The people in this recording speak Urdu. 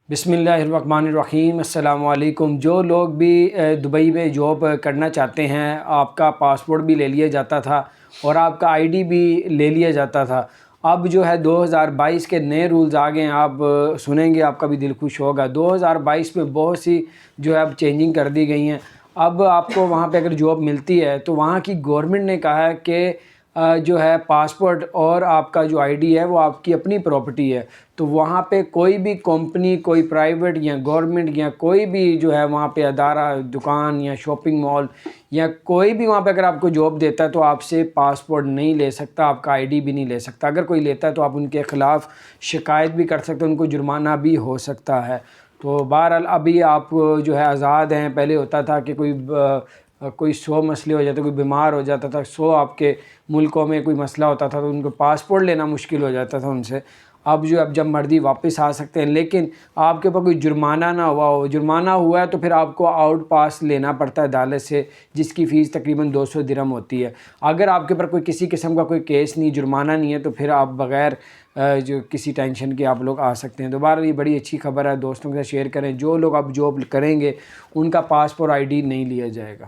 بسم اللہ الرحمن الرحیم۔ السلام علیکم۔ جو لوگ بھی دبئی میں جاب کرنا چاہتے ہیں، آپ کا پاسپورٹ بھی لے لیا جاتا تھا اور آپ کا آئی ڈی بھی لے لیا جاتا تھا۔ اب جو ہے 2022 کے نئے رولز آ گئے ہیں، آپ سنیں گے آپ کا بھی دل خوش ہوگا۔ 2022 میں بہت سی جو ہے اب چینجنگ کر دی گئی ہیں۔ اب آپ کو وہاں پہ اگر جاب ملتی ہے تو وہاں کی گورنمنٹ نے کہا ہے کہ جو ہے پاسپورٹ اور آپ کا جو آئی ڈی ہے وہ آپ کی اپنی پراپرٹی ہے، تو وہاں پہ کوئی بھی کمپنی، کوئی پرائیویٹ یا گورنمنٹ یا کوئی بھی جو ہے وہاں پہ ادارہ، دکان یا شاپنگ مال یا کوئی بھی وہاں پہ اگر آپ کو جاب دیتا ہے تو آپ سے پاسپورٹ نہیں لے سکتا، آپ کا آئی ڈی بھی نہیں لے سکتا۔ اگر کوئی لیتا ہے تو آپ ان کے خلاف شکایت بھی کر سکتے ہیں، ان کو جرمانہ بھی ہو سکتا ہے۔ تو بہرحال ابھی آپ جو ہے آزاد ہیں۔ پہلے ہوتا تھا کہ کوئی 100 مسئلے ہو جاتے، کوئی بیمار ہو جاتا تھا، 100 آپ کے ملکوں میں کوئی مسئلہ ہوتا تھا تو ان کو پاسپورٹ لینا مشکل ہو جاتا تھا ان سے۔ اب جب مرضی واپس آ سکتے ہیں، لیکن آپ کے اوپر کوئی جرمانہ نہ ہوا ہو۔ جرمانہ ہوا ہے تو پھر آپ کو آؤٹ پاس لینا پڑتا ہے عدالت سے، جس کی فیس تقریباً 200 درہم ہوتی ہے۔ اگر آپ کے اوپر کوئی کسی قسم کا کوئی کیس نہیں، جرمانہ نہیں ہے، تو پھر آپ بغیر جو کسی ٹینشن کے آپ لوگ آ سکتے ہیں۔ دوبارہ یہ بڑی اچھی خبر ہے، دوستوں کے ساتھ شیئر کریں۔ جو لوگ اب جاب کریں گے ان کا پاسپورٹ آئی ڈی نہیں لیا جائے گا۔